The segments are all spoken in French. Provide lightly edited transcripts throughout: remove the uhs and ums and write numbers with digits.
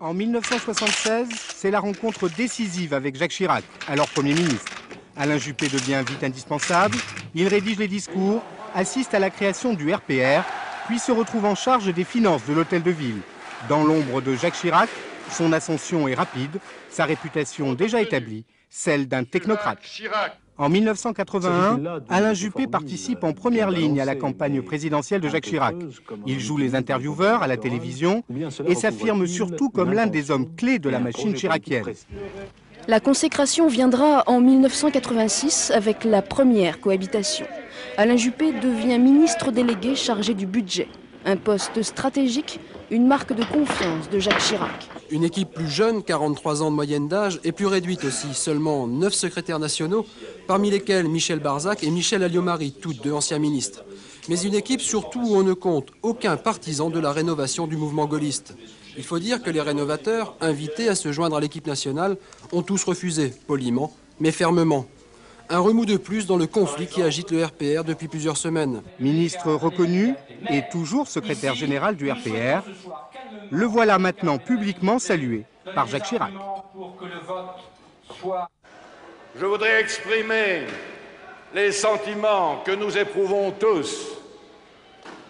En 1976, c'est la rencontre décisive avec Jacques Chirac, alors Premier ministre. Alain Juppé devient vite indispensable, il rédige les discours, assiste à la création du RPR, puis se retrouve en charge des finances de l'Hôtel de Ville. Dans l'ombre de Jacques Chirac, son ascension est rapide, sa réputation déjà établie, celle d'un technocrate. En 1981, Alain Juppé participe en première ligne à la campagne présidentielle de Jacques Chirac. Il joue les intervieweurs à la télévision et s'affirme surtout comme l'un des hommes clés de la machine chiracienne. La consécration viendra en 1986 avec la première cohabitation. Alain Juppé devient ministre délégué chargé du budget. Un poste stratégique, une marque de confiance de Jacques Chirac. Une équipe plus jeune, 43 ans de moyenne d'âge, et plus réduite aussi, seulement 9 secrétaires nationaux, parmi lesquels Michel Barzac et Michel Alliot-Marie, tous deux anciens ministres. Mais une équipe surtout où on ne compte aucun partisan de la rénovation du mouvement gaulliste. Il faut dire que les rénovateurs, invités à se joindre à l'équipe nationale, ont tous refusé, poliment, mais fermement. Un remous de plus dans le conflit qui agite le RPR depuis plusieurs semaines. Ministre reconnu et toujours secrétaire général du RPR, le voilà maintenant publiquement salué par Jacques Chirac. Je voudrais exprimer les sentiments que nous éprouvons tous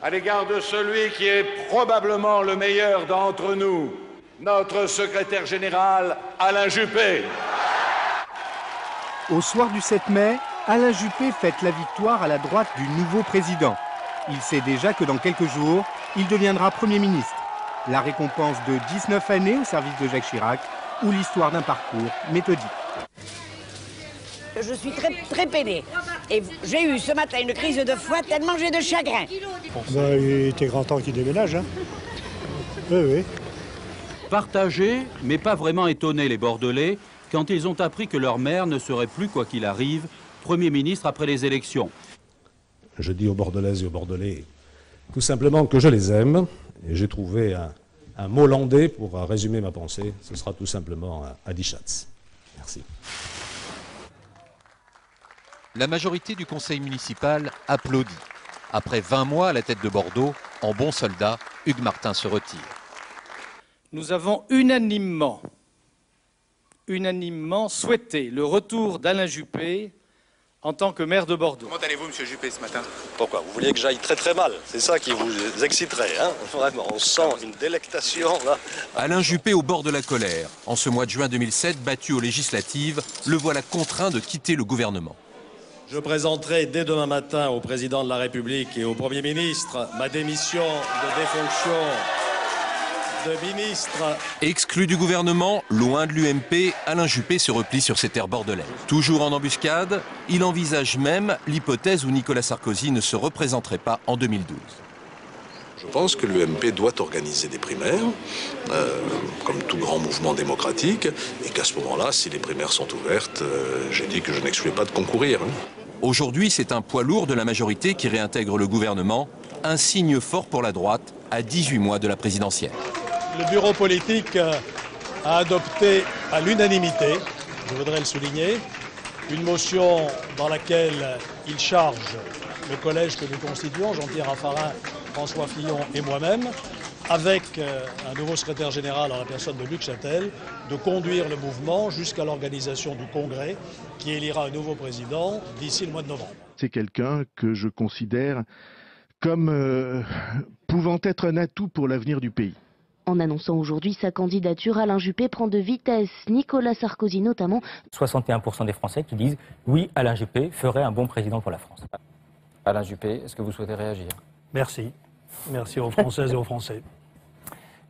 à l'égard de celui qui est probablement le meilleur d'entre nous, notre secrétaire général Alain Juppé. Au soir du 7 mai, Alain Juppé fête la victoire à la droite du nouveau président. Il sait déjà que dans quelques jours, il deviendra Premier ministre. La récompense de 19 années au service de Jacques Chirac ou l'histoire d'un parcours méthodique. Je suis très peinée. Et j'ai eu ce matin une crise de foie tellement j'ai de chagrin. Il était grand temps qu'il déménage. Hein. Oui. Partagés, mais pas vraiment étonnés les Bordelais, quand ils ont appris que leur maire ne serait plus, quoi qu'il arrive, Premier ministre après les élections. Je dis aux Bordelaises et aux Bordelais tout simplement que je les aime. Et j'ai trouvé un mot landais pour résumer ma pensée. Ce sera tout simplement Adi Schatz. Merci. La majorité du conseil municipal applaudit. Après 20 mois à la tête de Bordeaux, en bon soldat, Hugues Martin se retire. Nous avons unanimement souhaité le retour d'Alain Juppé en tant que maire de Bordeaux. Comment allez-vous, monsieur Juppé, ce matin? Pourquoi? Vous vouliez que j'aille très mal? C'est ça qui vous exciterait, hein? Vraiment, on sent une délectation, là. Alain Juppé au bord de la colère. En ce mois de juin 2007, battu aux législatives, le voilà contraint de quitter le gouvernement. Je présenterai dès demain matin au président de la République et au Premier ministre ma démission de défonction de ministre. Exclu du gouvernement, loin de l'UMP, Alain Juppé se replie sur ses terres bordelaises. Toujours en embuscade, il envisage même l'hypothèse où Nicolas Sarkozy ne se représenterait pas en 2012. Je pense que l'UMP doit organiser des primaires, comme tout grand mouvement démocratique, et qu'à ce moment-là, si les primaires sont ouvertes, j'ai dit que je n'excluais pas de concourir. Aujourd'hui, c'est un poids lourd de la majorité qui réintègre le gouvernement, un signe fort pour la droite à 18 mois de la présidentielle. Le bureau politique a adopté à l'unanimité, je voudrais le souligner, une motion dans laquelle il charge le collège que nous constituons, Jean-Pierre Raffarin, François Fillon et moi-même, avec un nouveau secrétaire général en la personne de Luc Châtel, de conduire le mouvement jusqu'à l'organisation du congrès qui élira un nouveau président d'ici le mois de novembre. C'est quelqu'un que je considère comme pouvant être un atout pour l'avenir du pays. En annonçant aujourd'hui sa candidature, Alain Juppé prend de vitesse, Nicolas Sarkozy notamment. 61% des Français qui disent oui, Alain Juppé ferait un bon président pour la France. Alain Juppé, est-ce que vous souhaitez réagir? Merci. Merci aux Françaises et aux Français.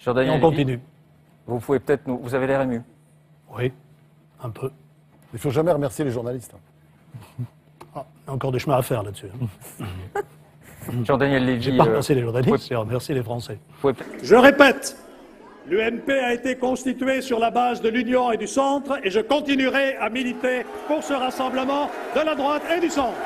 Jordan, on continue. Vous pouvez peut-être nous... Vous avez l'air ému. Oui, un peu. Il ne faut jamais remercier les journalistes. Ah, encore des chemins à faire là-dessus. Jean-Daniel Lévy... J'ai pas remercié les journalistes, j'ai remercié les Français. Je répète, l'UMP a été constituée sur la base de l'union et du centre et je continuerai à militer pour ce rassemblement de la droite et du centre.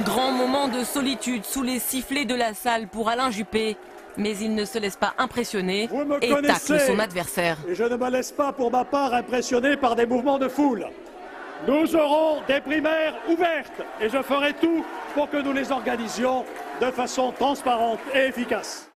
Grand moment de solitude sous les sifflets de la salle pour Alain Juppé, mais il ne se laisse pas impressionner et tacle son adversaire. Et je ne me laisse pas pour ma part impressionner par des mouvements de foule. Nous aurons des primaires ouvertes et je ferai tout pour que nous les organisions de façon transparente et efficace.